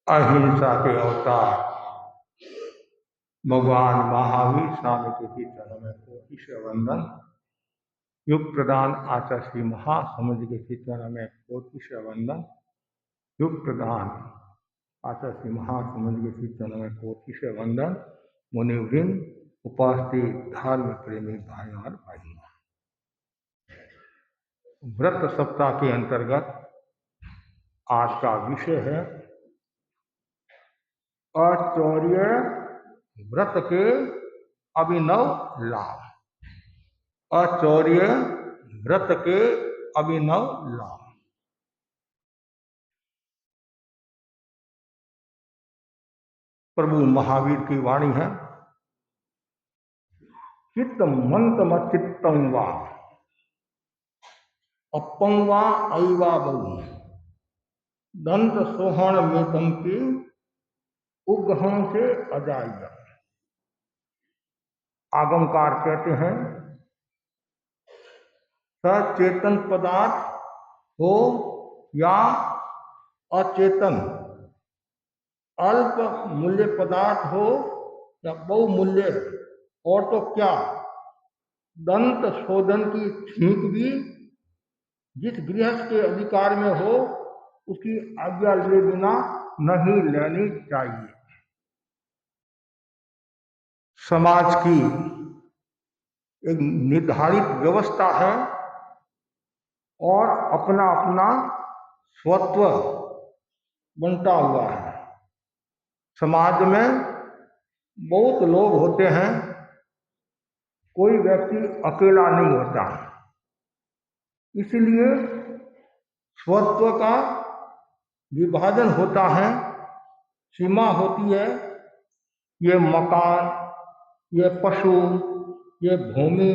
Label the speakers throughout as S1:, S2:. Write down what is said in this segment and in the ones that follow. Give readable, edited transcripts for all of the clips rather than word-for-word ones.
S1: अहिंसा के अवतार भगवान महावीर स्वामी के चरणों में कोटि से वंदन। युग प्रदान आचार्य श्री महासमुद्र के चरणों में कोटि से वंदन। युग प्रदान आचार्य श्री महासमुद्र के चरणों में कोटि से वंदन। मुनिवृंद, उपस्थित धर्म प्रेमी भाई और बहनों, व्रत सप्ताह के अंतर्गत आज का विषय है अचौर्य व्रत के अभिनव लाभ। अचौर्य व्रत के अभिनव लाभ। प्रभु महावीर की वाणी है, चित्त मंतम चित्तं वा अपं वा अयवा बहु दंत सोहण मेतम की उग्रहण से अजाय। आगमकार कहते हैं सचेतन पदार्थ हो या अचेतन, अल्प मूल्य पदार्थ हो या बहुमूल्य, और तो क्या दंत शोधन की छींक भी जिस गृहस्थ के अधिकार में हो उसकी आज्ञा लिए बिना नहीं लेनी चाहिए। समाज की एक निर्धारित व्यवस्था है और अपना अपना स्वत्व बंटा हुआ है। समाज में बहुत लोग होते हैं, कोई व्यक्ति अकेला नहीं होता। इसलिए स्वत्व का विभाजन होता है, सीमा होती है। ये मकान, ये पशु, ये भूमि,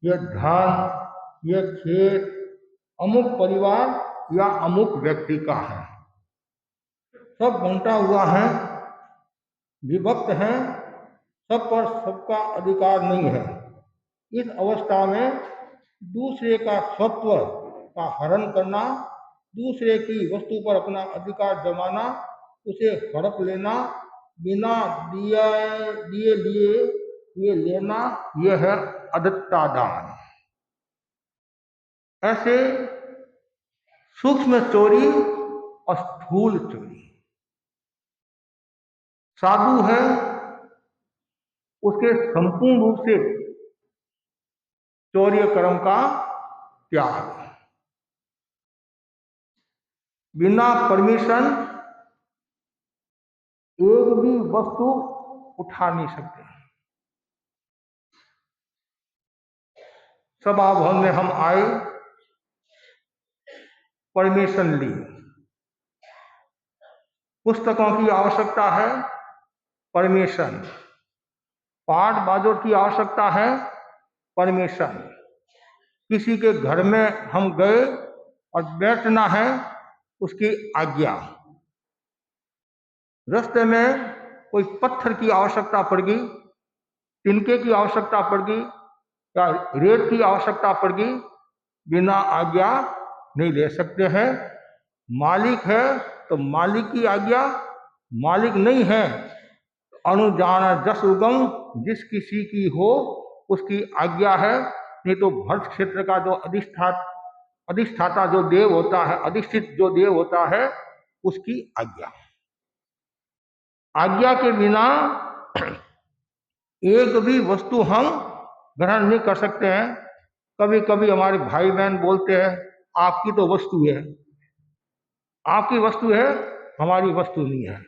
S1: ये धन, ये खेत अमुक परिवार या अमुक व्यक्ति का है। सब बंटा हुआ है, विभक्त है, सब पर सबका अधिकार नहीं है। इस अवस्था में दूसरे का स्वत्व का हरण करना, दूसरे की वस्तु पर अपना अधिकार जमाना, उसे हड़प लेना, बिना दिए लिए ये लेना, यह है अदत्तादान। ऐसे सूक्ष्म चोरी और स्थूल चोरी। साधु है उसके संपूर्ण रूप से चौर्य कर्म का त्याग, बिना परमिशन एक भी वस्तु उठा नहीं सकते। सभा भवन में हम आए, परमिशन ली। पुस्तकों की आवश्यकता है, परमिशन। पाठ बाजोट की आवश्यकता है, परमिशन। किसी के घर में हम गए और बैठना है, उसकी आज्ञा। रास्ते में कोई पत्थर की आवश्यकता पड़ गई, तिनके की आवश्यकता पड़ गई या रेत की आवश्यकता पड़ गई, बिना आज्ञा नहीं ले सकते हैं। मालिक है तो मालिक की आज्ञा, मालिक नहीं है अनुजान जस उगम, जिस किसी की हो उसकी आज्ञा है। नहीं तो भरत क्षेत्र का जो अधिष्ठाता जो देव होता है, अधिष्ठित जो देव होता है, उसकी आज्ञा। आज्ञा के बिना एक भी वस्तु हम ग्रहण नहीं कर सकते हैं। कभी कभी हमारे भाई बहन बोलते हैं आपकी तो वस्तु है, आपकी वस्तु है, हमारी वस्तु नहीं है।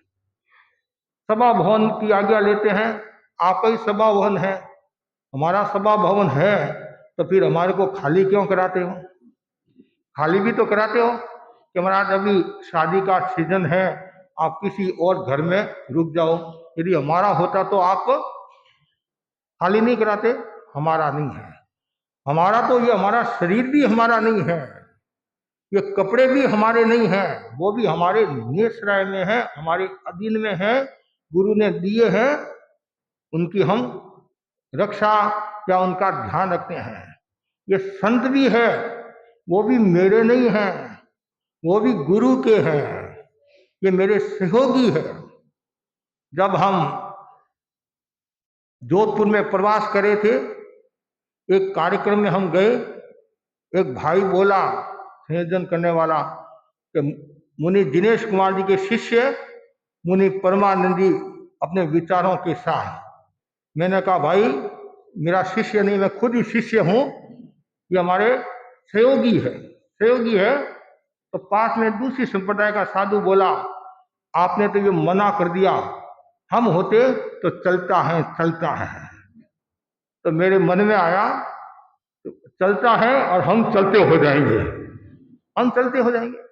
S1: सभा भवन की आज्ञा लेते हैं, आपका ही सभा भवन है, हमारा सभा भवन है, तो फिर हमारे को खाली क्यों कराते हो? खाली भी तो कराते हो कि महाराज अभी शादी का सीजन है, आप किसी और घर में रुक जाओ। यदि हमारा होता तो आप खाली नहीं कराते। हमारा नहीं है, हमारा तो ये हमारा शरीर भी हमारा नहीं है, ये कपड़े भी हमारे नहीं हैं, वो भी हमारे निश्रय में है, हमारे अधीन में है, गुरु ने दिए हैं, उनकी हम रक्षा या उनका ध्यान रखते हैं। ये संत भी है, वो भी मेरे नहीं हैं, वो भी गुरु के हैं। ये मेरे सहयोगी है। जब हम जोधपुर में प्रवास करे थे, एक कार्यक्रम में हम गए, एक भाई बोला, संयोजन करने वाला, कि मुनि दिनेश कुमार जी के शिष्य मुनि परमानंदी अपने विचारों के साथ। मैंने कहा भाई मेरा शिष्य नहीं, मैं खुद ही शिष्य हूं, ये हमारे सहयोगी है, सहयोगी है। तो पास में दूसरी संप्रदाय का साधु बोला, आपने तो ये मना कर दिया, हम होते तो चलता है चलता है। तो मेरे मन में आया तो चलता है और हम चलते हो जाएंगे, हम चलते हो जाएंगे।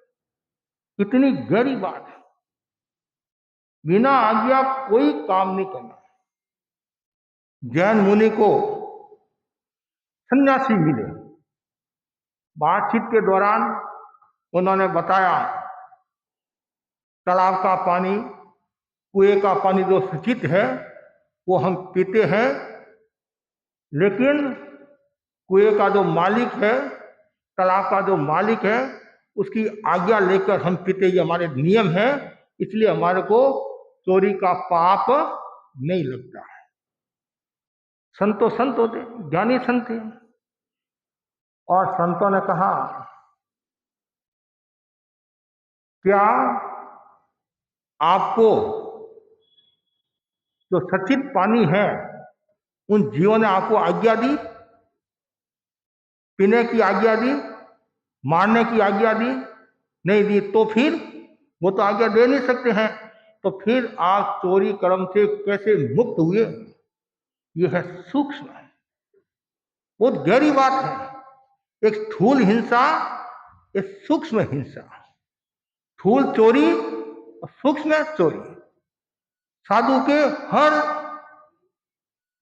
S1: इतनी गहरी बात है। बिना आज्ञा कोई काम नहीं करना। जैन मुनि को सन्यासी मिले, बातचीत के दौरान उन्होंने बताया तालाब का पानी, कुएं का पानी जो सूचित है वो हम पीते हैं, लेकिन कुएं का जो मालिक है, तालाब का जो मालिक है, उसकी आज्ञा लेकर हम पीते, ये हमारे नियम है, इसलिए हमारे को चोरी का पाप नहीं लगता है। संतो संत होते, ज्ञानी संत थे। और संतों ने कहा क्या आपको जो सचित पानी है उन जीवों ने आपको आज्ञा दी, पीने की आज्ञा दी, मारने की आज्ञा दी? नहीं दी। तो फिर वो तो आज्ञा दे नहीं सकते हैं, तो फिर आप चोरी कर्म से कैसे मुक्त हुए? ये है सूक्ष्म, बहुत गहरी बात है। एक स्थूल हिंसा, एक सूक्ष्म हिंसा। स्थूल चोरी और सूक्ष्म चोरी। साधु के हर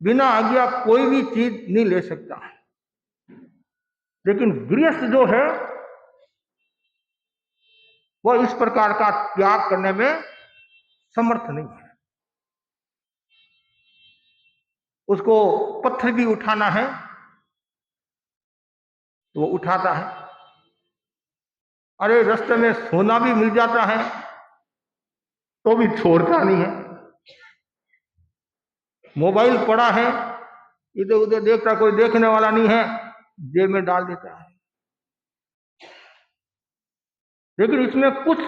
S1: बिना आज्ञा कोई भी चीज नहीं ले सकता, लेकिन गृहस्थ जो है वह इस प्रकार का त्याग करने में समर्थ नहीं है। उसको पत्थर भी उठाना है तो वो उठाता है। अरे रास्ते में सोना भी मिल जाता है तो भी छोड़ता नहीं है। मोबाइल पड़ा है, इधर उधर देखता, कोई देखने वाला नहीं है, जेब में डाल देता है। लेकिन इसमें कुछ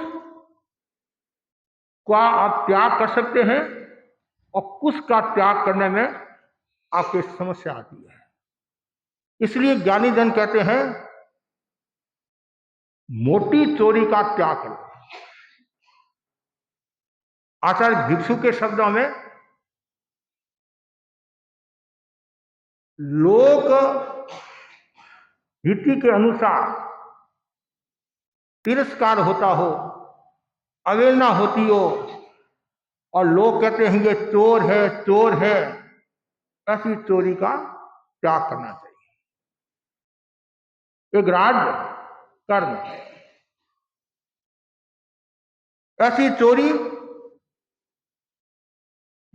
S1: का आप त्याग कर सकते हैं और कुछ का त्याग करने में आपकी समस्या आती है। इसलिए ज्ञानी जन कहते हैं मोटी चोरी का त्याग करो। आचार्य भिक्षु के शब्दों में लोक रीति के अनुसार तिरस्कार होता हो, अवहेलना होती हो, और लोग कहते हैं ये चोर है, चोर है, ऐसी चोरी का त्याग करना चाहिए। एक राज कर्म, ऐसी चोरी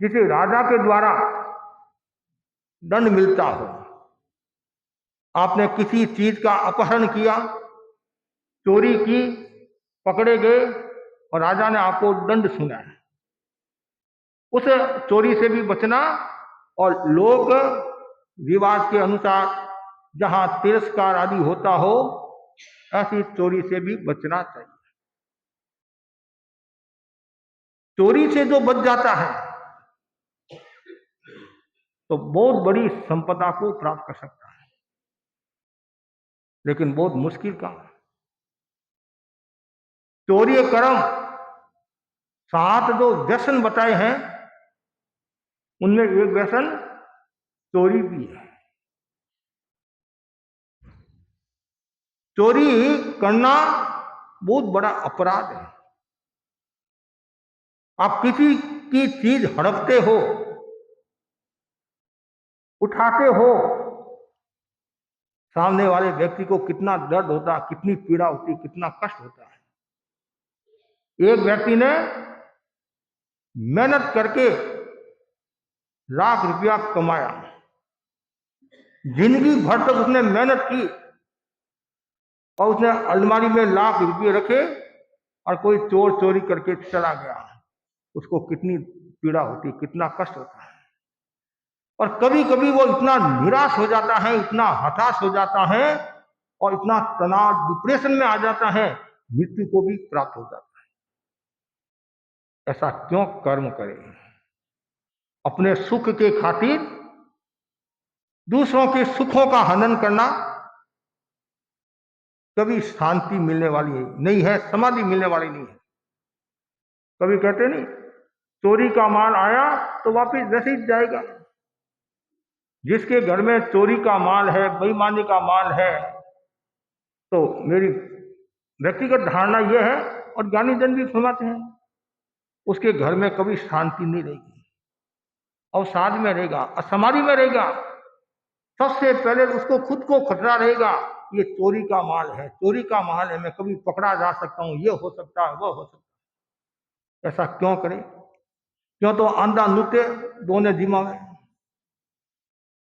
S1: जिसे राजा के द्वारा दंड मिलता हो। आपने किसी चीज का अपहरण किया, चोरी की, पकड़े गए और राजा ने आपको दंड सुनाया, उस चोरी से भी बचना। और लोग रिवाज के अनुसार जहां तिरस्कार आदि होता हो, ऐसी चोरी से भी बचना चाहिए। चोरी से जो बच जाता है तो बहुत बड़ी संपदा को प्राप्त कर सकता है, लेकिन बहुत मुश्किल काम है। चोरी कर्म 7 जो व्यसन बताए हैं उनमें एक व्यसन चोरी भी है। चोरी करना बहुत बड़ा अपराध है। आप किसी की चीज हड़पते हो, उठाते हो, सामने वाले व्यक्ति को कितना दर्द होता, कितनी पीड़ा होती, कितना कष्ट होता है। एक व्यक्ति ने मेहनत करके लाख रुपया कमाया, जिंदगी भर तक उसने मेहनत की और उसने अलमारी में लाख रुपये रखे और कोई चोर चोरी करके चला गया, उसको कितनी पीड़ा होती है, कितना कष्ट होता है। और कभी कभी वो इतना निराश हो जाता है, इतना हताश हो जाता है और इतना तनाव डिप्रेशन में आ जाता है, मृत्यु को भी प्राप्त हो जाता है। ऐसा क्यों कर्म करें? अपने सुख के खातिर दूसरों के सुखों का हनन करना कभी शांति मिलने वाली नहीं है, समाधि मिलने वाली नहीं है। कभी कहते नहीं, चोरी का माल आया तो वापिस वैसे ही जाएगा। जिसके घर में चोरी का माल है, बेईमानी का माल है, तो मेरी व्यक्तिगत धारणा यह है, और ज्ञानी जन भी फरमाते हैं, उसके घर में कभी शांति नहीं रहेगी, अवसाद में रहेगा, असमाधि में रहेगा। सबसे पहले उसको खुद को खतरा रहेगा, ये चोरी का माल है, चोरी का माल है, मैं कभी पकड़ा जा सकता हूं, ये हो सकता है, वो हो सकता है। ऐसा क्यों करें? क्यों तो अंधा नृत्य दोने जिम्मा में।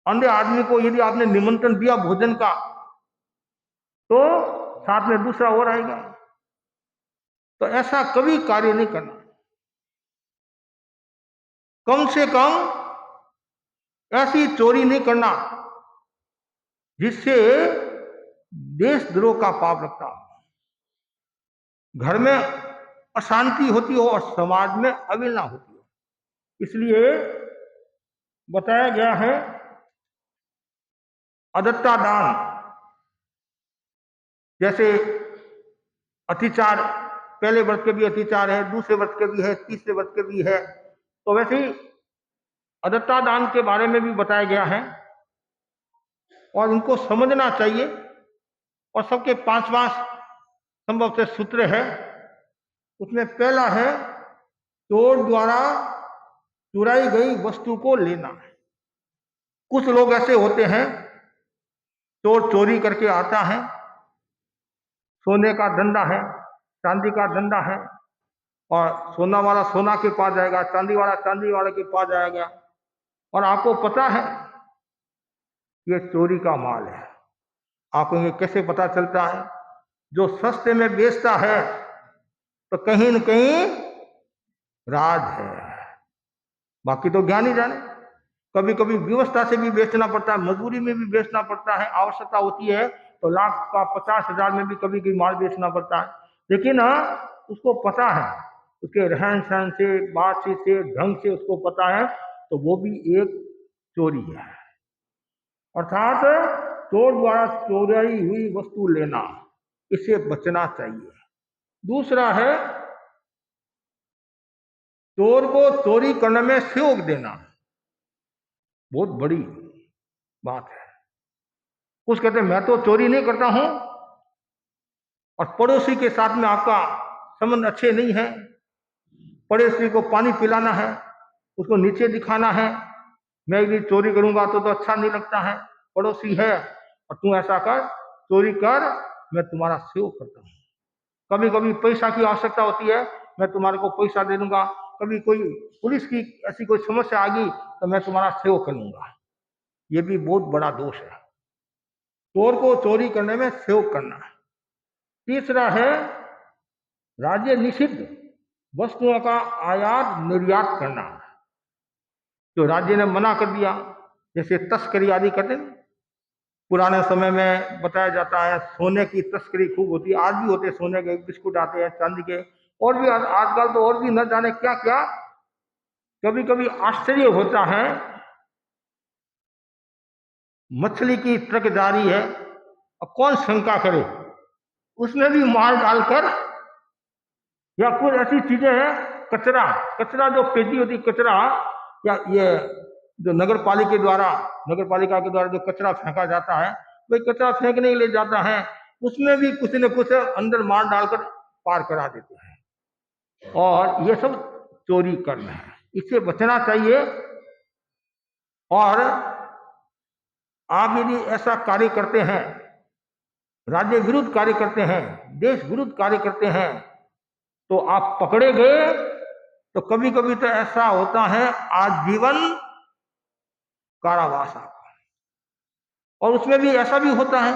S1: अंधे आदमी को यदि आपने निमंत्रण दिया भोजन का, तो साथ में दूसरा और आएगा। तो ऐसा कभी कार्य नहीं करना। कम से कम ऐसी चोरी नहीं करना जिससे देशद्रोह का पाप लगता हो, घर में अशांति होती हो और समाज में अवहेलना होती हो। इसलिए बताया गया है अदत्ता दान। जैसे अतिचार, पहले वर्ष के भी अतिचार है, दूसरे वर्ष के भी है, तीसरे वर्ष के भी है, तो वैसे ही अदत्ता दान के बारे में भी बताया गया है और इनको समझना चाहिए। और सबके 5 संभव से सूत्र है। उसमें पहला है, चोर द्वारा चुराई गई वस्तु को लेना। कुछ लोग ऐसे होते हैं, चोर चोरी करके आता है, सोने का धंधा है, चांदी का धंधा है, और सोना वाला सोना के पास जाएगा, चांदी वाला चांदी वाले के पास जाएगा, और आपको पता है ये चोरी का माल है। आपको ये कैसे पता चलता है? जो सस्ते में बेचता है तो कहीं न कहीं राज है, बाकी तो ज्ञानी जाने। कभी कभी व्यवस्था से भी बेचना पड़ता है, मजबूरी में भी बेचना पड़ता है, आवश्यकता होती है तो लाख का 50,000 में भी कभी कभी माल बेचना पड़ता है। लेकिन उसको पता है, उसके रहन सहन से, बातचीत से, ढंग से उसको पता है, तो वो भी एक चोरी है। अर्थात चोर द्वारा चोरी हुई वस्तु लेना, इससे बचना चाहिए। दूसरा है, चोर को चोरी करने में सहयोग देना, बहुत बड़ी बात है। कुछ कहते हैं मैं तो चोरी नहीं करता हूं, और पड़ोसी के साथ में आपका संबंध अच्छे नहीं है, पड़ोसी को पानी पिलाना है, उसको नीचे दिखाना है, मैं यदि चोरी करूंगा तो अच्छा नहीं लगता है, पड़ोसी है और तू ऐसा कर, चोरी कर, मैं तुम्हारा सहयोग करता हूं। कभी कभी पैसा की आवश्यकता होती है, मैं तुम्हारे को पैसा दे दूंगा। कभी कोई पुलिस की ऐसी कोई समस्या आ गई तो मैं तुम्हारा सहयोग करूंगा। ये भी बहुत बड़ा दोष है, चोर को चोरी करने में सहयोग करना। तीसरा है, राज्य निषिद्ध वस्तुओं का आयात निर्यात करना, जो राज्य ने मना कर दिया, जैसे तस्करी आदि करते हैं। पुराने समय में बताया जाता है सोने की तस्करी खूब होती है, आज भी होते, सोने के बिस्कुट आते हैं, चांदी के, और भी आजकल तो और भी न जाने क्या क्या। कभी कभी आश्चर्य होता है, मछली की ट्रक जा रही है, अब कौन शंका करे, उसमें भी माल डालकर, या कुछ ऐसी चीजें हैं, कचरा कचरा जो पेटी होती कचरा, या ये जो नगर पालिका के द्वारा जो कचरा फेंका जाता है, वही कचरा फेंकने के लिए जाता है, उसमें भी कुछ न कुछ अंदर माल डालकर पार करा देते हैं, और ये सब चोरी करना है, इससे बचना चाहिए। और आप यदि ऐसा कार्य करते हैं, राज्य विरुद्ध कार्य करते हैं, देश विरुद्ध कार्य करते हैं, तो आप पकड़े गए तो कभी कभी तो ऐसा होता है आजीवन कारावास आपका। और उसमें भी ऐसा भी होता है,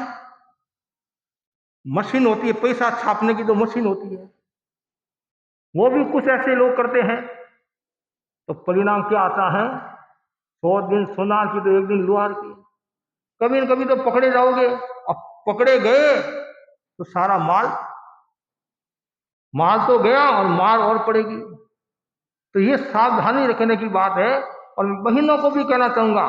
S1: मशीन होती है पैसा छापने की, तो मशीन होती है, वो भी कुछ ऐसे लोग करते हैं, तो परिणाम क्या आता है? 100 दिन सोनार की तो 1 दिन लुहार की। कभी न कभी तो पकड़े जाओगे, अब पकड़े गए तो सारा माल माल तो गया और मार और पड़ेगी। तो ये सावधानी रखने की बात है। और बहनों को भी कहना चाहूंगा,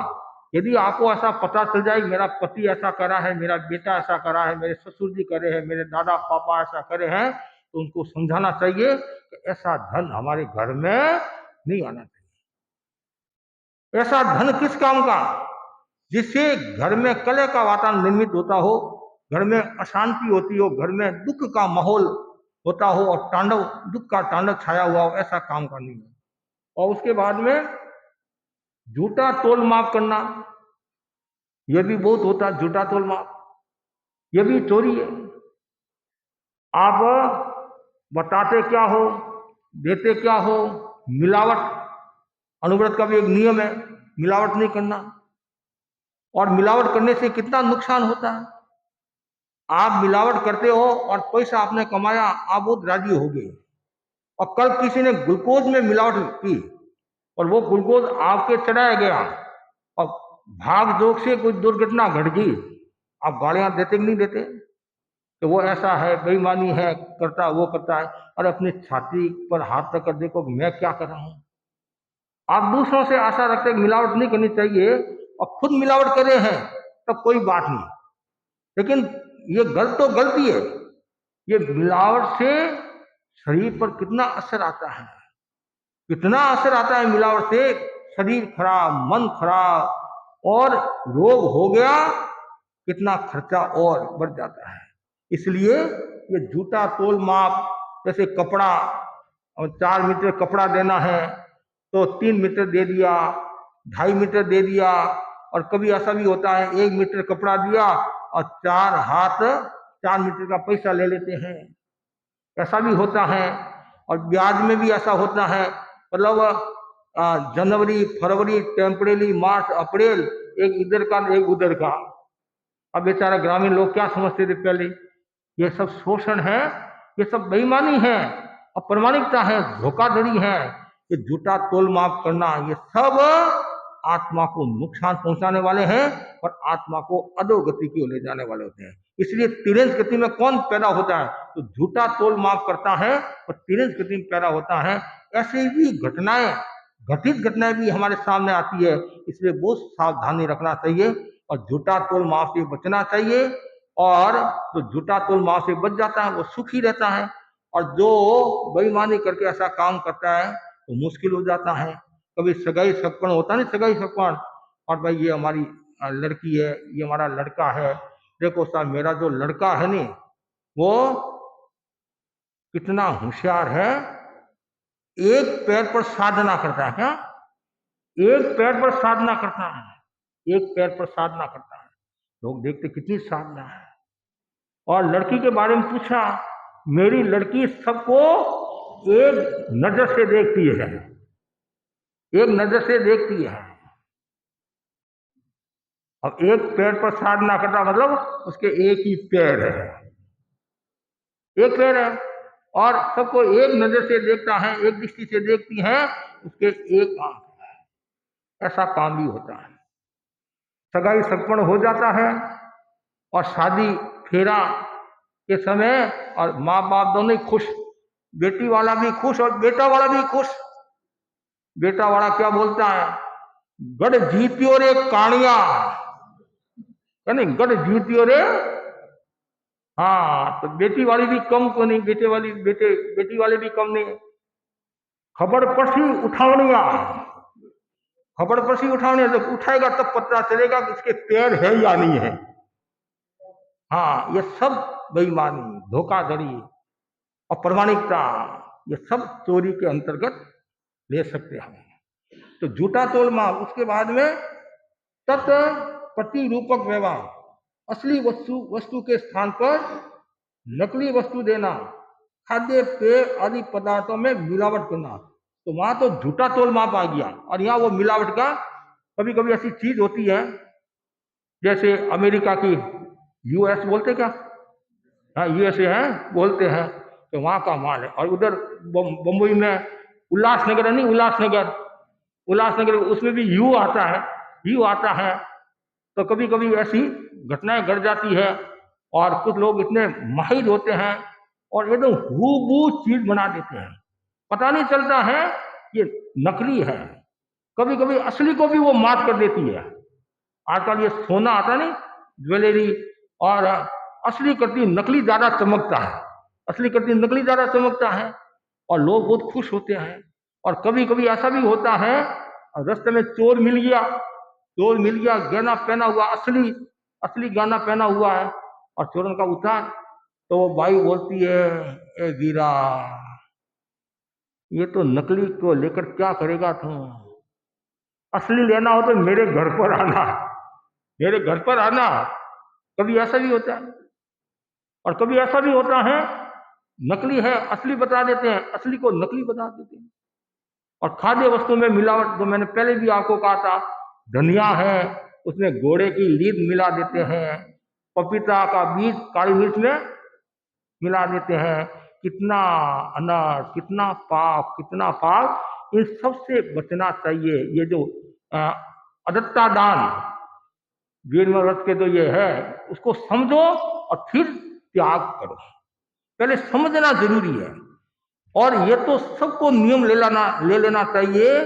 S1: यदि आपको ऐसा पता चल जाए मेरा पति ऐसा करा है, मेरा बेटा ऐसा करा है, मेरे ससुर जी करे हैं, मेरे दादा पापा ऐसा करे हैं, तो उनको समझाना चाहिए कि ऐसा धन हमारे घर में नहीं आना चाहिए। ऐसा धन किस काम का? जिससे घर में कलह का वातावरण निर्मित होता हो, घर में अशांति होती हो, घर में दुख का माहौल होता हो और तांडव दुख का तांडव छाया हुआ हो, ऐसा काम का नहीं है। और उसके बाद में झूठा तोल माप करना, यह भी बहुत होता है। झूठा तोल माप यह भी चोरी है। आप बताते क्या हो, देते क्या हो, मिलावट, अनुव्रत का भी एक नियम है, मिलावट नहीं करना। और मिलावट करने से कितना नुकसान होता है। आप मिलावट करते हो और पैसा आपने कमाया, आप बहुत राजी हो गए, और कल किसी ने ग्लूकोज में मिलावट की और वो ग्लूकोज आपके चढ़ाया गया और भाग दौड़ से कोई दुर्घटना घट गई, आप गालियां देते कि नहीं देते? तो वो ऐसा है, बेईमानी है, करता वो करता है। और अपनी छाती पर हाथ रखकर देखो मैं क्या कर रहा हूं। आप दूसरों से आशा रखते मिलावट नहीं करनी चाहिए और खुद मिलावट करे हैं तब कोई बात नहीं, लेकिन ये गलत तो गलती है। ये मिलावट से शरीर पर कितना असर आता है, कितना असर आता है मिलावट से। शरीर खराब, मन खराब, और रोग हो गया, कितना खर्चा और बढ़ जाता है। इसलिए ये झूठा तोल माप, जैसे कपड़ा, और 4 मीटर कपड़ा देना है तो 3 मीटर दे दिया, 2.5 मीटर दे दिया। और कभी ऐसा भी होता है 1 मीटर कपड़ा दिया और 4 हाथ 4 मीटर का पैसा ले लेते हैं, ऐसा भी होता है। और ब्याज में भी ऐसा होता है, मतलब जनवरी फरवरी टेम्परेरी मार्च अप्रैल, एक इधर का एक उधर का। अब बेचारा ग्रामीण लोग क्या समझते थे पहले, ये सब शोषण है, ये सब बेईमानी है, अप्रामाणिकता है, धोखाधड़ी है, ये झूठा तोल माप करना, ये सब आत्मा को नुकसान पहुंचाने वाले हैं और आत्मा को अधोगति की ओर ले जाने वाले होते हैं। इसलिए तिरंज गति में कौन पैदा होता है? तो झूठा तोल माप करता है और तिरंज गति में पैदा होता है। ऐसी भी घटनाएं, घटित घटनाएं भी हमारे सामने आती है। इसलिए बहुत सावधानी रखना चाहिए और झूठा तोल माप से बचना चाहिए। और जो झूठा तोल माप से बच जाता है वो सुखी रहता है, और जो बेईमानी करके ऐसा काम करता है तो मुश्किल हो जाता है। कभी सगाई सपन होता नहीं, सगाई सपन, और भाई ये हमारी लड़की है, ये हमारा लड़का है, देखो साहब मेरा जो लड़का है नहीं वो कितना होशियार है, एक पैर पर साधना करता है। क्या? एक पैर पर साधना करता है, एक पैर पर साधना करता है। लोग देखते कितनी साधना है। और लड़की के बारे में पूछा, मेरी लड़की सबको एक नजर से देखती है, एक नजर से देखती है। अब एक पैर पर साधना करता मतलब उसके एक ही पैर है, एक पैर है, और सबको एक नजर से देखता है, एक दृष्टि से देखती है, उसके एक आंख है। ऐसा काम भी होता है। सगाई संपन्न हो जाता है और शादी फेरा के समय और माँ बाप दोनों ही खुश, बेटी वाला भी खुश और बेटा वाला भी खुश। बेटा वाला क्या बोलता है, गढ़ जीतियो रे कानिया, यानी गढ़ जीतियो रे। हाँ, तो बेटी वाली भी कम को नहीं, बेटी वाले भी कम नहीं। खबर पसी उठावनिया, खबर पसी उठावनिया, जब उठाएगा तब पता चलेगा कि इसके पैर है या नहीं है। हाँ, ये सब बेईमानी, धोखाधड़ी, अप्रामाणिकता, ये सब चोरी के अंतर्गत ले सकते हैं। तो झूठा तोल माप, उसके बाद में तत् प्रतिरूपक व्यवहार, असली वस्तु के स्थान पर नकली वस्तु देना, खाद्य पेय आदि पदार्थों में मिलावट करना। तो वहां तो झूठा तोल माप आ गया, और यहाँ वो मिलावट का। कभी कभी ऐसी चीज होती है, जैसे अमेरिका की, यूएस बोलते क्या, हाँ यूएसए है बोलते हैं, तो वहाँ का माल है। और उधर बम्बई में उल्लासनगर है, नहीं उल्लासनगर, उल्लासनगर उसमें भी यू आता है, यू आता है। तो कभी कभी ऐसी घटनाएं घट जाती है और कुछ लोग इतने माहिर होते हैं और एकदम हूबहू चीज बना देते हैं, पता नहीं चलता है ये नकली है। कभी कभी असली को भी वो मात कर देती है। आजकल ये सोना आता नहीं, ज्वेलरी, और असली करती नकली ज्यादा चमकता है, असली करती नकली ज्यादा चमकता है और लोग बहुत खुश होते हैं। और कभी कभी ऐसा भी होता है रास्ते में चोर मिल गया, चोर मिल गया, गहना पहना हुआ, असली असली गहना पहना हुआ है और चोरन का उतार, तो वो बाई बोलती है, ए वीरा, ये तो नकली को लेकर क्या करेगा तू, असली लेना हो तो मेरे घर पर आना, मेरे घर पर आना। कभी ऐसा भी होता है और कभी ऐसा भी होता है नकली है असली बता देते हैं, असली को नकली बता देते हैं। और खाद्य वस्तु में मिलावट, जो मैंने पहले भी आपको कहा था, धनिया है उसमें घोड़े की लीद मिला देते हैं, पपीता का बीज काली मिर्च में मिला देते हैं। कितना अनर्थ, कितना पाप, कितना पाप। इन सब से बचना चाहिए। ये जो अदत्ता दान, वीर व्रत के जो ये है, उसको समझो और फिर त्याग करो। पहले समझना जरूरी है। और ये तो सबको नियम ले लेना चाहिए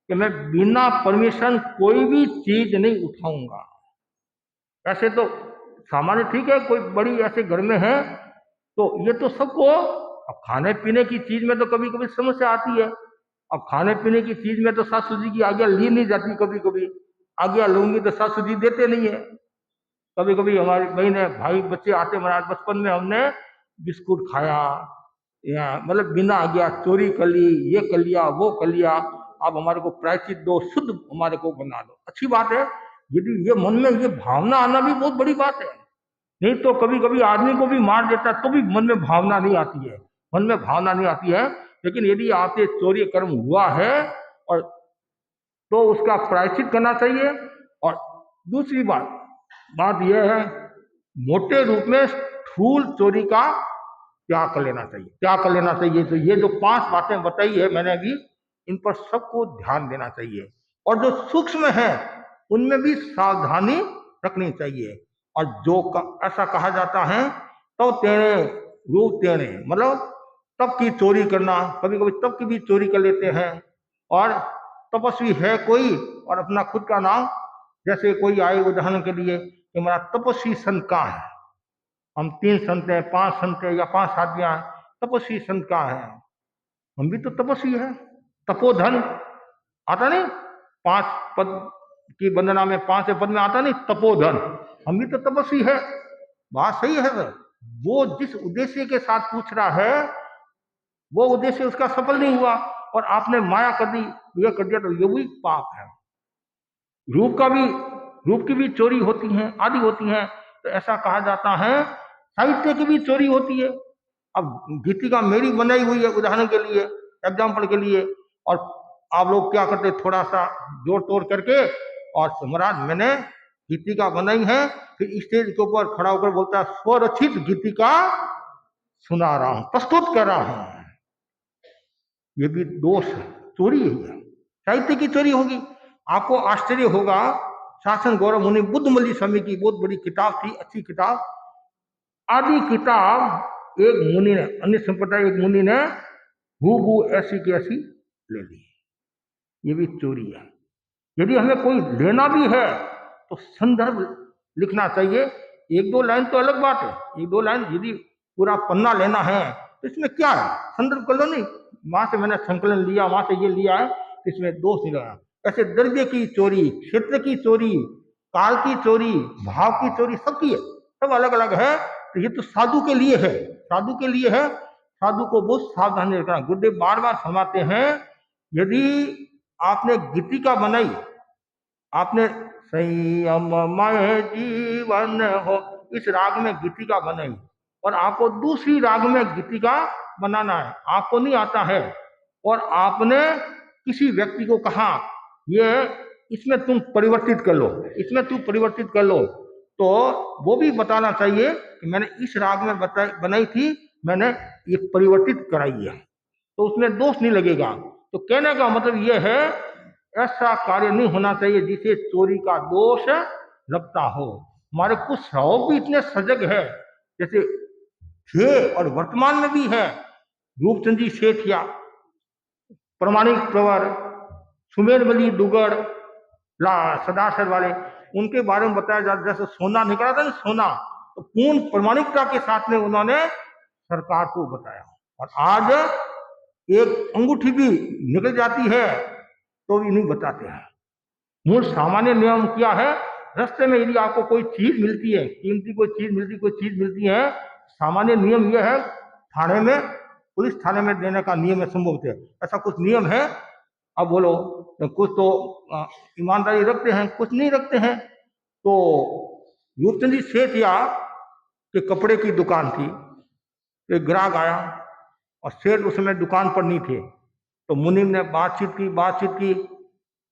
S1: कि मैं बिना परमिशन कोई भी चीज नहीं उठाऊंगा। ऐसे तो सामान्य ठीक है, कोई बड़ी ऐसे घर में है तो ये तो सबको। अब खाने पीने की चीज में तो कभी कभी समस्या आती है। अब खाने पीने की चीज में तो सासू जी की आज्ञा ली नहीं जाती, कभी कभी आज्ञा लूंगी तो सासू जी देते नहीं है। कभी कभी हमारी बहने भाई बच्चे आते, महाराज बचपन में हमने बिस्कुट खाया या मतलब बिना आज्ञा चोरी कर ली, ये कर लिया, वो कर लिया, अब हमारे को प्रायश्चित दो, शुद्ध हमारे को बना दो। अच्छी बात है, यदि ये मन में ये भावना आना भी बहुत बड़ी बात है। नहीं तो कभी कभी आदमी को भी मार देता है तो भी मन में भावना नहीं आती है, मन में भावना नहीं आती है। लेकिन यदि आपसे चोरी कर्म हुआ है और तो उसका प्रायश्चित करना चाहिए। और दूसरी बात यह है, मोटे रूप में स्थूल चोरी का त्याग कर लेना चाहिए, त्याग कर लेना चाहिए। तो ये जो 5 बातें बताई है मैंने अभी, इन पर सबको ध्यान देना चाहिए। और जो सूक्ष्म है उनमें भी सावधानी रखनी चाहिए। और जो ऐसा कहा जाता है तो तेरे रूप तेरे, मतलब तब की चोरी करना, कभी कभी तब की भी चोरी कर लेते हैं। और तपस्वी है कोई और अपना खुद का नाम, जैसे कोई आए उदाहरण के लिए कि हमारा तपस्वी संत कहाँ है, हम 3 संत हैं, 5 संत हैं या 5 साधियां हैं, तपस्वी संत कहाँ है? हम भी तो तपस्वी है। तपोधन आता नहीं, 5 पद की वंदना में 5 पद में आता नहीं तपोधन, हम भी तो तपस्वी है। बात सही है सर। वो जिस उद्देश्य के साथ पूछ रहा है वो उद्देश्य उसका सफल नहीं हुआ और आपने माया कर दी, ये कर दिया, तो ये भी पाप है। रूप की भी चोरी होती है, आदि होती है। तो ऐसा कहा जाता है साहित्य की भी चोरी होती है। अब गीतिका मेरी बनाई हुई है उदाहरण के लिए, एग्जाम्पल के लिए, और आप लोग क्या करते, थोड़ा सा जोड़ तोड़ करके, और महाराज मैंने गीतिका बनाई है, फिर स्टेज के ऊपर खड़ा होकर बोलता है स्वरचित गीतिका सुना रहा हूं, प्रस्तुत कर रहा हूं। ये भी दोष है, चोरी है, साहित्य की चोरी होगी। आपको आश्चर्य होगा, शासन गौरव मुनि बुद्धमल्ली स्वामी की बहुत बड़ी किताब थी, अच्छी किताब, आदि किताब एक मुनि ने, अन्य संप्रदाय एक मुनि ने हूबहू ऐसी की ऐसी ले ली। ये भी चोरी है। यदि हमें कोई लेना भी है तो संदर्भ लिखना चाहिए। 1-2 लाइन तो अलग बात है, 1-2 लाइन, यदि पूरा पन्ना लेना है तो इसमें क्या है, संदर्भ कर लो। नहीं, वहां से मैंने संकलन लिया, वहां से ये लिया है, इसमें दोष नहीं लगा। ऐसे द्रव्य की चोरी, क्षेत्र की चोरी, काल की चोरी, भाव की चोरी, सबकी है, सब अलग अलग है। तो ये तो साधु के लिए है, साधु के लिए है। साधु को बहुत सावधानी रखना। गुरुदेव बार बार फरमाते हैं, यदि आपने गीतिका बनाई, आपने संयममय जीवन हो, इस राग में गीतिका बनाई, और आपको दूसरी राग में गीतिका बनाना है, आपको नहीं आता है, और आपने किसी व्यक्ति को कहा ये इसमें तुम परिवर्तित कर लो, इसमें तुम परिवर्तित कर लो, तो वो भी बताना चाहिए कि मैंने इस राग में बनाई थी, मैंने ये परिवर्तित कराई है, तो उसमें दोष नहीं लगेगा। तो कहने का मतलब ये है, ऐसा कार्य नहीं होना चाहिए जिसे चोरी का दोष लगता हो। हमारे कुछ श्रावक भी इतने सजग है, जैसे थे और वर्तमान में भी है, रूपचंद जी सेठिया, प्रमाणिक प्रवर, सुमेरबली दुगड़, सदाशर वाले, उनके बारे में बताया जाता, जैसे सोना निकला था ना, सोना, तो पूर्ण प्रमाणिकता के साथ में उन्होंने सरकार को बताया। और आज एक अंगूठी भी निकल जाती है तो भी नहीं बताते हैं। मूल सामान्य नियम क्या है, रास्ते में यदि आपको कोई चीज मिलती है, कीमती कोई चीज मिलती है, सामान्य नियम यह है, थाने में, पुलिस थाने में देने का नियम है, संभव है, ऐसा कुछ नियम है। अब बोलो, तो कुछ तो ईमानदारी रखते हैं, कुछ नहीं रखते हैं। तो रूपचंद जी सेठिया के कपड़े की दुकान थी, एक ग्राहक आया और सेठ उस समय दुकान पर नहीं थे, तो मुनीम ने बातचीत की,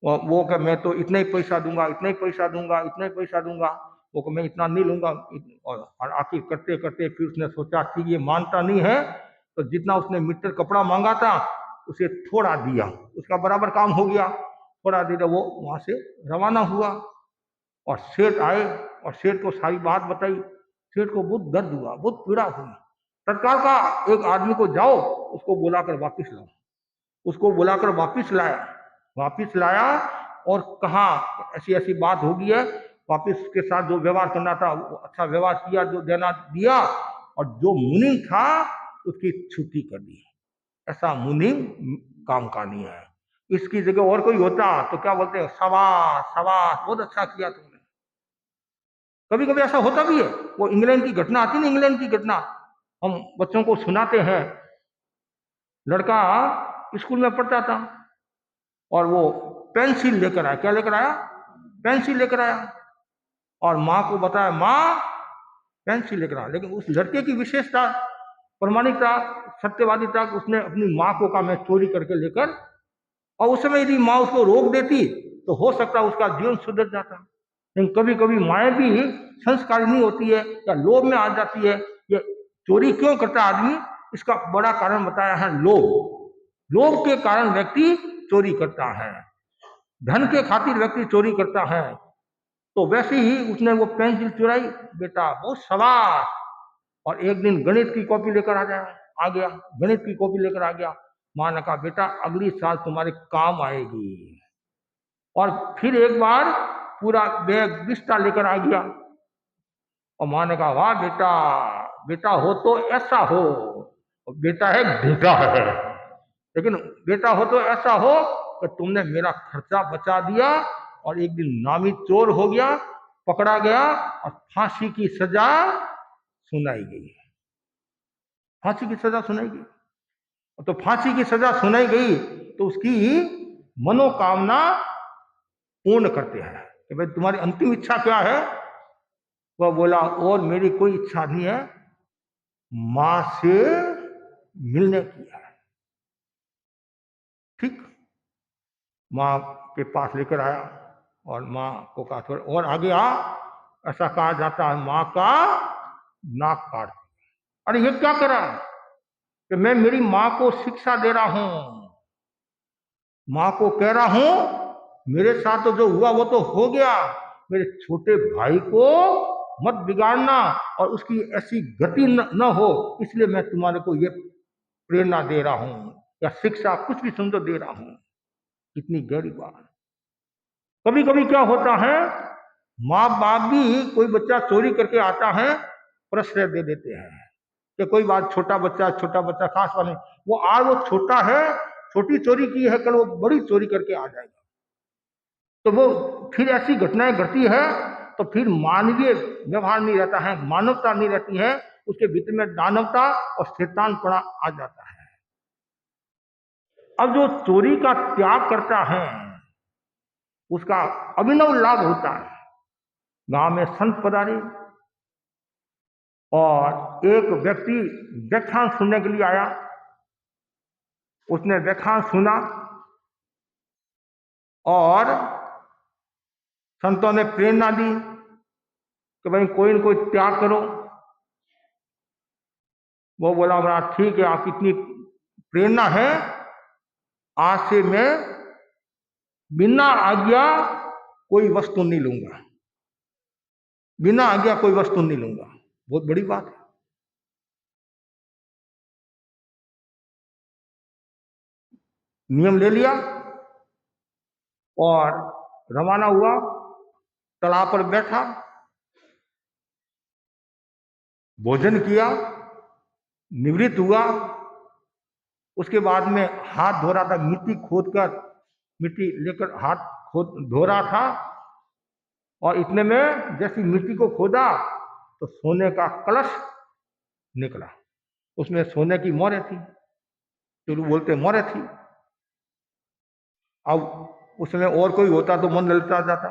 S1: और वो कह मैं तो इतना ही पैसा दूंगा, इतना ही पैसा दूंगा, इतना ही पैसा दूंगा, वो कह मैं इतना नहीं लूंगा। और आखिर करते करते फिर उसने सोचा कि ये मानता नहीं है, तो जितना उसने मीटर कपड़ा मांगा था उसे थोड़ा दिया, उसका बराबर काम हो गया, थोड़ा दिया, वो वहां से रवाना हुआ। और सेठ आए और सेठ को सारी बात बताई। सेठ को बहुत दर्द हुआ, बहुत पीड़ा हुई। सरकार का एक आदमी को जाओ, उसको बुलाकर वापिस लाओ। उसको बुलाकर वापिस लाया और कहा ऐसी ऐसी बात हो गई है, वापिस उसके साथ जो व्यवहार करना था वो अच्छा व्यवहार किया, जो देना दिया, और जो मुनीम था उसकी छुट्टी कर दी। ऐसा मुनीम काम का नहीं है। इसकी जगह और कोई होता तो क्या बोलते हैं, शाबाश शाबाश, बहुत अच्छा किया तुमने। कभी कभी ऐसा होता भी है। वो इंग्लैंड की घटना आती ना, इंग्लैंड की घटना हम बच्चों को सुनाते हैं। लड़का स्कूल में पढ़ता था और वो पेंसिल लेकर आया। क्या लेकर आया? पेंसिल लेकर आया। और माँ को बताया, माँ पेंसिल लेकर आया। लेकिन उस लड़के की विशेषता, प्रमाणिकता, सत्यवादिता, उसने अपनी माँ को कहा मैं चोरी करके लेकर, और उस समय यदि माँ उसको रोक देती तो हो सकता उसका जीवन सुधर जाता। लेकिन कभी कभी माएँ भी संस्कारी नहीं होती है, या लोभ में आ जाती है। ये चोरी क्यों करता है आदमी, इसका बड़ा कारण बताया है, लोभ। लोभ के कारण व्यक्ति चोरी करता है, धन के खातिर व्यक्ति चोरी करता है। तो वैसे ही उसने वो पेंसिल चुराई, बेटा बहुत सवार। और एक दिन गणित की कॉपी लेकर आ गया, गणित की कॉपी लेकर आ गया। माँ ने कहा बेटा अगली साल तुम्हारे काम आएगी। और फिर एक बार पूरा बैग बिस्ता लेकर आ गया, और माँ ने कहा वाह बेटा, बेटा हो तो ऐसा हो। और बेटा है, बेटा है, लेकिन बेटा हो तो ऐसा हो कि तुमने मेरा खर्चा बचा दिया, और एक दिन नामी चोर हो गया, पकड़ा गया और फांसी की सजा सुनाई गई। फांसी की सजा सुनाई गई। तो फांसी की सजा सुनाई गई तो उसकी मनोकामना पूर्ण करते हैं कि भाई तुम्हारी अंतिम इच्छा क्या है। वह बोला और मेरी कोई इच्छा नहीं है, मां से मिलने की है। ठीक, माँ के पास लेकर आया और माँ को कहा थोड़ा और आगे आ। ऐसा कहा जाता है माँ का नाक काट। अरे ये क्या करा कि मैं मेरी माँ को शिक्षा दे रहा हूं, माँ को कह रहा हूं मेरे साथ तो जो हुआ वो तो हो गया, मेरे छोटे भाई को मत बिगाड़ना और उसकी ऐसी गति न हो, इसलिए मैं तुम्हारे को ये प्रेरणा दे रहा हूं या शिक्षा कुछ भी समझो दे रहा हूं। कितनी गहरी बात। कभी कभी क्या होता है, माँ बाप भी कोई बच्चा चोरी करके आता है, प्रश्रय दे देते हैं कि कोई बात, छोटा बच्चा खास वाले, वो आज वो छोटा है, छोटी चोरी की है, कल वो बड़ी चोरी करके आ जाएगा। तो वो फिर ऐसी घटनाएं घटती है तो फिर मानवीय व्यवहार नहीं रहता है, मानवता नहीं रहती है, उसके भीतर में दानवता और शैतानपना आ जाता है। अब जो चोरी का त्याग करता है उसका अभिनव लाभ होता है। गांव में संत पधारे और एक व्यक्ति व्याख्यान सुनने के लिए आया। उसने व्याख्यान सुना और संतों ने प्रेरणा दी कि भाई कोई न कोई त्याग करो। वो बोला महाराज ठीक है, आप इतनी प्रेरणा है, आज से मैं बिना आज्ञा कोई वस्तु नहीं लूंगा, बिना आज्ञा कोई वस्तु नहीं लूंगा। बहुत बड़ी बात है। नियम ले लिया और रवाना हुआ, तालाब पर बैठा, भोजन किया, निवृत्त हुआ। उसके बाद में हाथ धो रहा था, मिट्टी खोदकर, मिट्टी लेकर हाथ खोद धो रहा था, और इतने में जैसी मिट्टी को खोदा तो सोने का कलश निकला। उसमें सोने की मोहरें थी, तो बोलते मोहरें थी। अब उसमें और कोई होता तो मन ललचा जाता।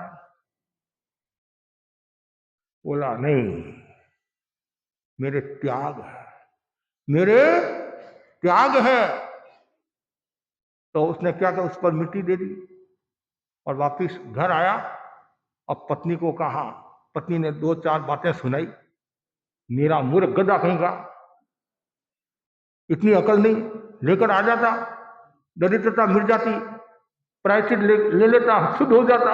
S1: बोला नहीं, मेरे त्याग है, मेरे त्याग है। तो उसने क्या किया, उस पर मिट्टी दे दी और वापिस घर आया। अब पत्नी को कहा, पत्नी ने दो चार बातें सुनाई। मेरा मूर्ख गधा कहीं का, इतनी अकल नहीं, लेकर आ जाता, दरिद्रता मिट जाती, प्रायश्चित ले लेता, शुद्ध हो जाता।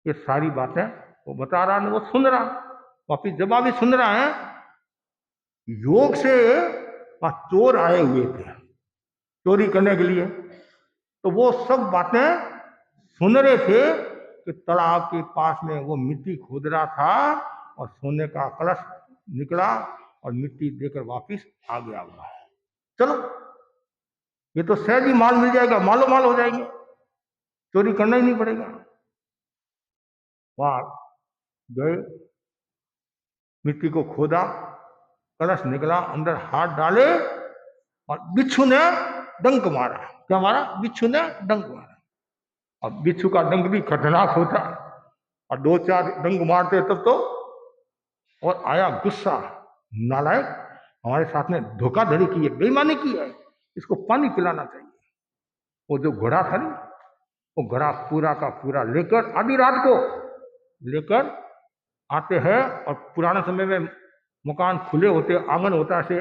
S1: ये सारी बातें वो बता रहा है, वो सुन रहा, वापिस जवाब भी सुन रहा है। योग से चोर आए हुए थे चोरी करने के लिए, तो वो सब बातें सुन रहे थे कि तालाब के पास में वो मिट्टी खोद रहा था और सोने का कलश निकला और मिट्टी देकर वापिस आ गया हुआ। चलो ये तो सहज ही माल मिल जाएगा, मालो माल हो जाएंगे, चोरी करना ही नहीं पड़ेगा। वहां गए, मिट्टी को खोदा, कलश निकला, अंदर हाथ डाले और बिच्छू ने डंक मारा। क्या मारा? बिच्छू ने डंक मारा। अब बिच्छू का डंक भी खतरनाक होता, और दो चार डंक मारते तब तो। और आया गुस्सा, नालायक, हमारे साथ में धोखाधड़ी की है, बेईमानी की है, इसको पानी पिलाना चाहिए। वो जो घोड़ा था नहीं, वो घोड़ा पूरा का पूरा लेकर आधी रात को लेकर आते हैं। और पुराने समय में मकान खुले होते, आंगन होता, ऐसे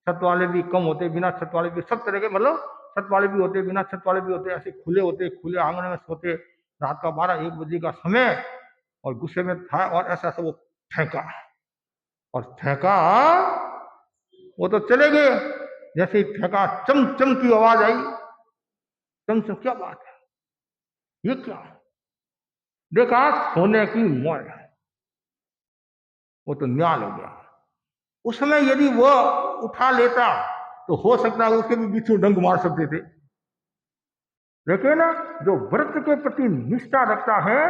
S1: छत वाले भी कम होते, बिना छत वाले भी, सब तरह के, मतलब छत वाले भी होते, बिना छत वाले भी होते, ऐसे खुले होते, खुले आंगन में सोते। रात का 12-1 बजे का समय, और गुस्से में था, और ऐसा सब वो फेंका, और फेंका, वो तो चले गए। जैसे ही फेंका, चम चम की आवाज आई। चम चम, क्या बात है, ये क्या? देखा, सोने की मोहर है। वो तो न्याल हो गया। उस समय यदि वो उठा लेता तो हो सकता है उसके भी बिच्छू डंक मार सकते थे। लेकिन जो व्रत के प्रति निष्ठा रखता है,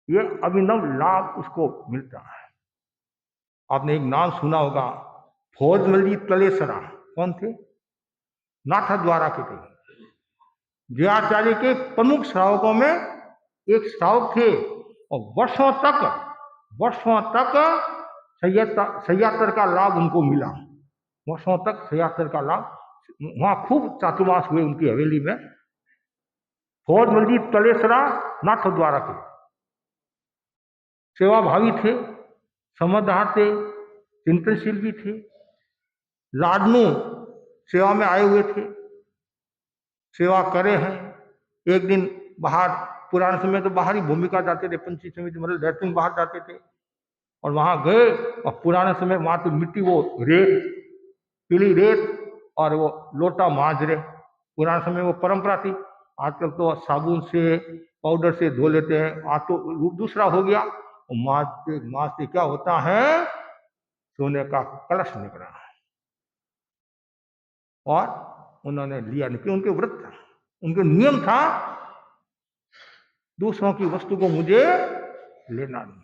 S1: ये अभिनव लाभ उसको मिलता है। आपने एक नाम सुना होगा, फौजमली तलेसरा। कौन थे? नाथा द्वारा के थे, जयाचार्य के प्रमुख श्रावकों में एक श्रावक थे, और वर्षों तक सह्यातर का लाभ उनको मिला। वर्षों तक सह्यातर का लाभ, वहां खूब चातुर्मास हुए उनकी हवेली में। फौज मंजीत तलेसरा नाथ द्वारा के सेवाभावी थे, समझदार थे, चिंतनशील भी थे, लाडनू सेवा में आए हुए थे, सेवा करे हैं। एक दिन बाहर, पुराने समय तो बाहर ही भूमिका जाते थे, पंचायत समिति मतलब लैट्रिन बाहर जाते थे, और वहां गए, और पुराने समय वहां तो मिट्टी, वो रेत, पीली रेत, और वो लोटा मांज रहे। पुराने समय वो परंपरा थी। आजकल तो साबुन से, पाउडर से धो लेते हैं, आज तो रूप दूसरा हो गया। और मांजते क्या होता है, सोने का कलश निकला, और उन्होंने लिया नहीं, उनके व्रत था, उनके नियम था, दूसरों की वस्तु को मुझे लेना नहीं।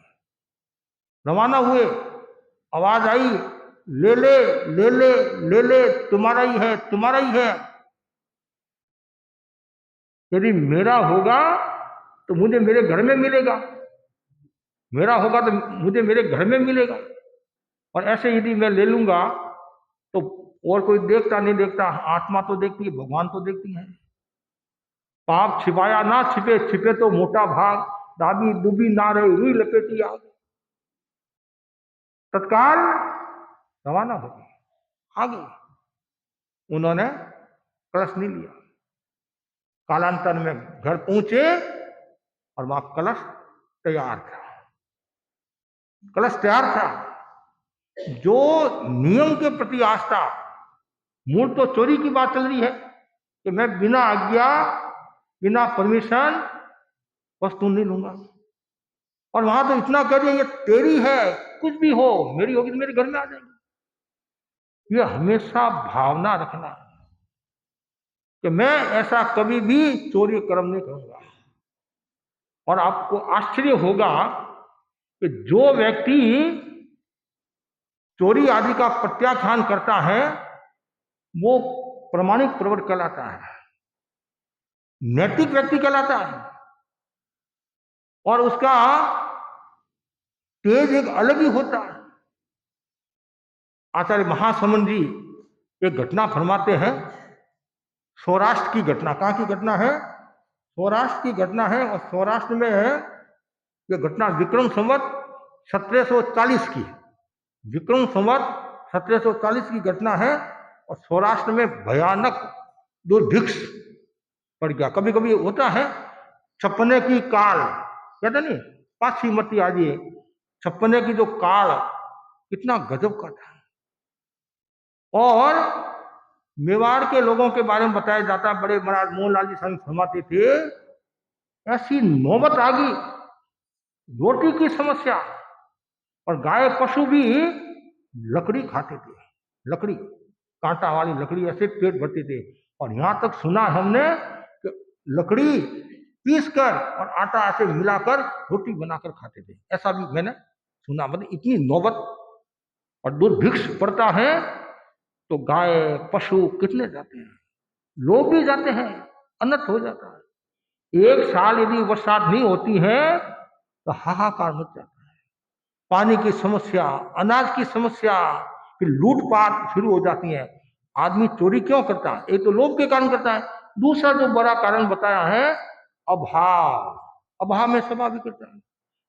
S1: रवाना हुए, आवाज आई, ले ले ले ले ले ले, तुम्हारा ही है, तुम्हारा ही है। यदि मेरा होगा तो मुझे मेरे घर में मिलेगा, मेरा होगा तो मुझे मेरे घर में मिलेगा। और ऐसे यदि मैं ले लूंगा तो और कोई देखता नहीं देखता, आत्मा तो देखती है, भगवान तो देखती है। पाप छिपाया ना छिपे, छिपे तो मोटा भाग, दाबी दुबी ना रही, रुई लपेटी आग। तत्काल रवाना हो गए आगे। उन्होंने कलश नहीं लिया। कालांतर में घर पहुंचे और वहां कलश तैयार था। कलश तैयार था। जो नियम के प्रति आस्था, मूल तो चोरी की बात चल रही है कि मैं बिना आज्ञा, बिना परमिशन वस्तु नहीं लूंगा। और वहां तो इतना कह दिया ये तेरी है, कुछ भी हो, मेरी होगी तो मेरे घर में आ जाएगी। ये हमेशा भावना रखना कि मैं ऐसा कभी भी चोरी कर्म नहीं करूंगा। और आपको आश्चर्य होगा कि जो व्यक्ति चोरी आदि का प्रत्याख्यान करता है वो प्रामाणिक प्रवृत्त कहलाता है, नैतिक व्यक्ति कहलाता है। और उसका तेज एक अलग ही होता है। आचार्य महासमंद जी एक घटना फरमाते हैं, सौराष्ट्र की घटना। कहाँ की घटना है? सौराष्ट्र की घटना है। और सौराष्ट्र में यह घटना विक्रम संवत 1740 की, विक्रम संवत 1740 की घटना है। और सौराष्ट्र में भयानक दुर्भिक्ष पड़ गया। कभी कभी होता है छपने की काल, कहते नहीं पाछीमती आदि, छपने की जो काल कितना गजब का था। और मेवाड़ के लोगों के बारे में बताया जाता है, बड़े महाराज मोहनलाल जी स्वामी फरमाते थे, ऐसी नौबत आ गई, रोटी की समस्या। और गाय पशु भी लकड़ी खाते थे, लकड़ी, कांटा वाली लकड़ी, ऐसे पेट भरते थे। और यहां तक सुना हमने कि लकड़ी पीस कर और आटा ऐसे मिलाकर रोटी बनाकर खाते थे, ऐसा भी मैंने सुना। मतलब इतनी नौबत और दुर्भिक्ष पड़ता है तो गाय पशु कितने जाते हैं, लोग भी जाते हैं, अनर्थ हो जाता है। एक साल यदि बरसात नहीं होती है तो हाहाकार मच जाता है। पानी की समस्या, अनाज की समस्या, फिर लूटपाट शुरू हो जाती है। आदमी चोरी क्यों करता है? एक तो लोभ के कारण करता है, दूसरा जो बड़ा कारण बताया है अभाव। अभाव में स्वाभाविक करता है।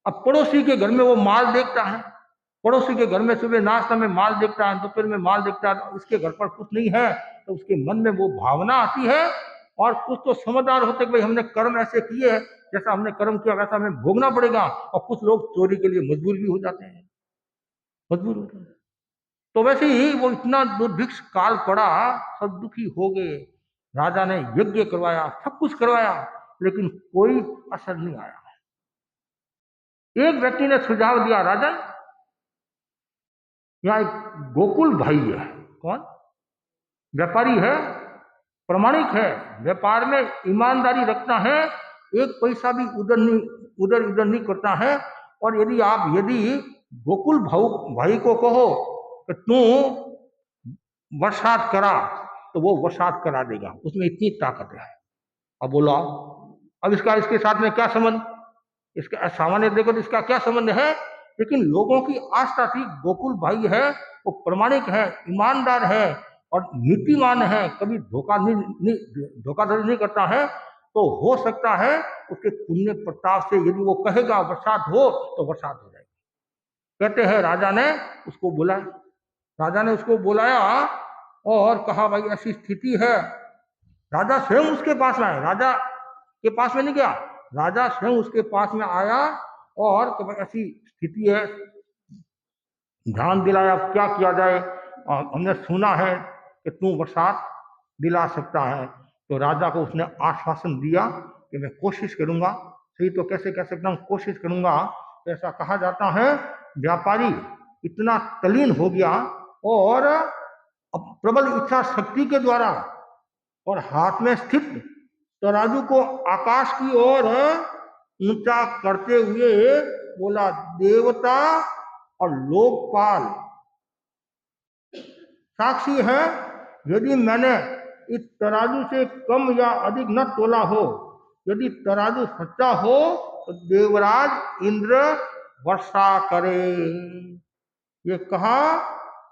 S1: अब पड़ोसी के घर में वो माल देखता है, पड़ोसी के घर में सुबह नाश्ता में माल देखता है, दोपहर में माल देखता है, तो उसके घर पर कुछ नहीं है तो उसके मन में वो भावना आती है। और कुछ तो समझदार होते कि भाई हमने कर्म ऐसे किए हैं, जैसा हमने कर्म किया वैसा हमें भोगना पड़ेगा। और कुछ लोग चोरी के लिए मजबूर भी हो जाते हैं, मजबूर होते हैं। तो वैसे ही वो इतना दुर्भिक्ष काल पड़ा, सब दुखी हो गए। राजा ने यज्ञ करवाया, सब कुछ करवाया, लेकिन कोई असर नहीं आया। एक व्यक्ति ने सुझाव दिया, राजन यहाँ एक गोकुल भाई है। कौन? व्यापारी है, प्रामाणिक है, व्यापार में ईमानदारी रखता है, एक पैसा भी उधर उधर नहीं करता है। और यदि गोकुल भाई को कहो कि तू बरसात करा तो वो बरसात करा देगा, उसमें इतनी ताकत है। अब बोलो अब इसके साथ में क्या संबंध? इसका सामान्य देखो तो इसका क्या संबंध है? लेकिन लोगों की आस्था थी, गोकुल भाई है, वो प्रामाणिक है, ईमानदार है और नीतिमान है, कभी धोखाधड़ी नहीं करता है। तो हो सकता है उसके पुण्य प्रताप से यदि वो कहेगा बरसात हो तो बरसात हो जाएगी। कहते हैं राजा ने उसको बुलाया, राजा ने उसको बुलाया और कहा भाई ऐसी स्थिति है। राजा स्वयं उसके पास में आए, राजा के पास में नहीं गया, राजा स्वयं उसके पास में आया और ऐसी स्थिति है, ध्यान दिलाया क्या किया जाए। हमने सुना है कि तू बरसात दिला सकता है। तो राजा को उसने आश्वासन दिया कि मैं कोशिश करूंगा। सही तो कैसे कह सकता हूँ कोशिश करूंगा? ऐसा कहा जाता है व्यापारी इतना तल्लीन हो गया और प्रबल इच्छा शक्ति के द्वारा और हाथ में स्थित तराजू को आकाश की ओर ऊंचा करते हुए बोला, देवता और लोकपाल साक्षी है, यदि मैंने इस तराजू से कम या अधिक न तोला हो, यदि तराजू सच्चा हो तो देवराज इंद्र वर्षा करे। ये कहा,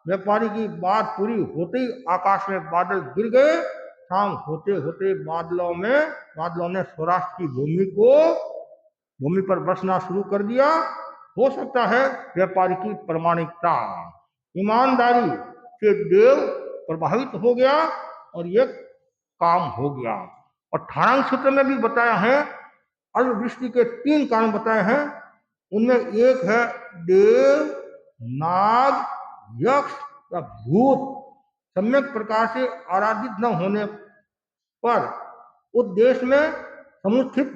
S1: व्यापारी की बात पूरी होते ही आकाश में बादल गिर गए। शाम होते होते बादलों ने सौराष्ट्र की भूमि पर बरसना शुरू कर दिया। हो सकता है व्यापारी की प्रामाणिकता। ईमानदारी से देव प्रभावित हो गया और ये काम हो गया। और 18 सूत्र में भी बताया है, अल्पदृष्टि के 3 कारण बताए हैं। उनमें एक है देव, नाग, यक्ष या भूत सम्यक प्रकार से आराधित न होने पर उस देश में समुचित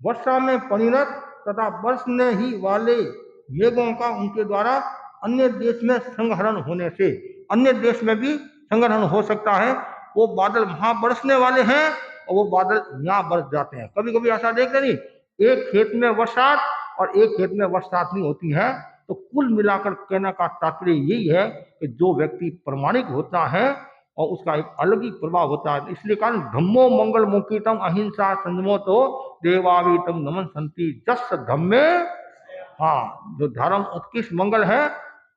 S1: वर्षा में परिणत तथा बरसने ही वाले मेघों का उनके द्वारा अन्य देश में संग्रहण होने से अन्य देश में भी संग्रहण हो सकता है। वो बादल वहां बरसने वाले हैं और वो बादल यहाँ बरस जाते हैं। कभी कभी ऐसा देखते नहीं, एक खेत में बरसात और एक खेत में बरसात नहीं होती है। तो कुल मिलाकर कहने का तात्पर्य यही है कि जो व्यक्ति प्रामाणिक होता है और उसका एक अलग ही प्रभाव होता है। इसलिए कारण धम्मो मंगल मुखितम अहिंसा संयमो तो देवावीतम नमन संति जस धम्मे। हाँ, जो धर्म उत्कृष्ट मंगल है,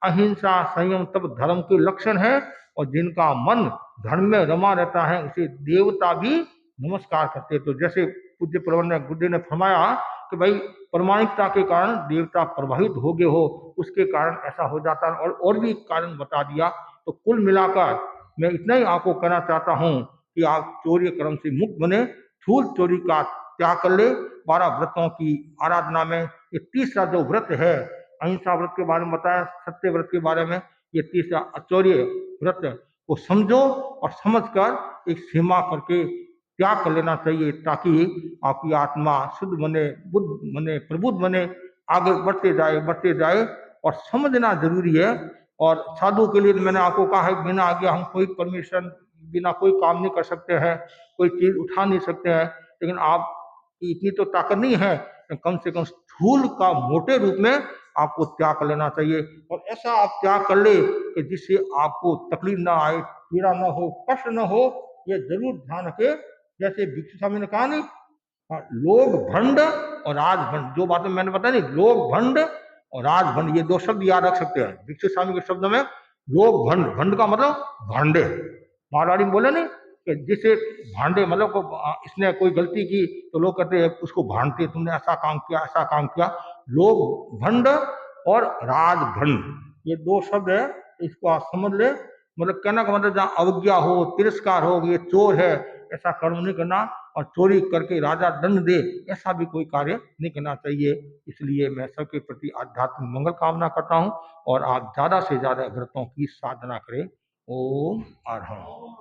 S1: अहिंसा संयम तब धर्म के लक्षण है। और जिनका मन धर्म में रमा रहता है उसे देवता भी नमस्कार करते हैं। तो जैसे पूज्य प्रवंदक गुड्डे ने फरमाया कि भाई प्रामाणिकता के कारण देवता प्रभावित हो गए हो, उसके कारण ऐसा हो जाता है। और भी कारण बता दिया। तो कुल मिलाकर मैं इतना ही आपको कहना चाहता हूँ कि आप चोरी कर्म से मुक्त बने, स्थूल चोरी का त्याग कर ले। 12 व्रतों की आराधना में ये तीसरा जो व्रत है, अहिंसा व्रत के बारे में बताया, सत्य व्रत के बारे में, ये तीसरा अचौर्य व्रत को समझो और समझकर एक सीमा करके त्याग कर लेना चाहिए, ताकि आपकी आत्मा शुद्ध बने, बुद्ध बने, प्रबुद्ध बने, आगे बढ़ते जाए। और समझना जरूरी है। और साधु के लिए मैंने आपको कहा है, बिना आज्ञा हम कोई परमिशन, बिना कोई काम नहीं कर सकते हैं, कोई चीज उठा नहीं सकते हैं। लेकिन आप इतनी तो ताकत नहीं है, कम से कम स्थूल का मोटे रूप में आपको त्याग कर लेना चाहिए। और ऐसा आप त्याग कर ले कि जिससे आपको तकलीफ ना आए, पीड़ा ना हो, कष्ट ना हो। ये जरूर ध्यान रखे। जैसे भिक्षु स्वामी ने कहा नहीं, लोग भंड और राजभंड, जो बातें मैंने बताई नहीं, लोग भंड और राजभंड, ये 2 शब्द याद रख सकते हैं भिक्षु स्वामी के शब्दों में। लोग भंड, भंड का मतलब भांडे, मारवाड़ी में बोले नहीं कि जिसे भांडे मतलब इसने कोई गलती की तो लोग कहते हैं उसको भांडते, तुमने ऐसा काम किया, ऐसा काम किया। लोग भंड और राजभंड, ये 2 शब्द है, इसको आप समझ ले। मतलब कहना का मतलब जहाँ अवज्ञा हो, तिरस्कार हो, ये चोर है, ऐसा कर्म नहीं करना। और चोरी करके राजा दंड दे, ऐसा भी कोई कार्य नहीं करना चाहिए। इसलिए मैं सबके प्रति आध्यात्मिक मंगल कामना करता हूँ और आप ज्यादा से ज्यादा व्रतों की साधना करें। ओम अरहम।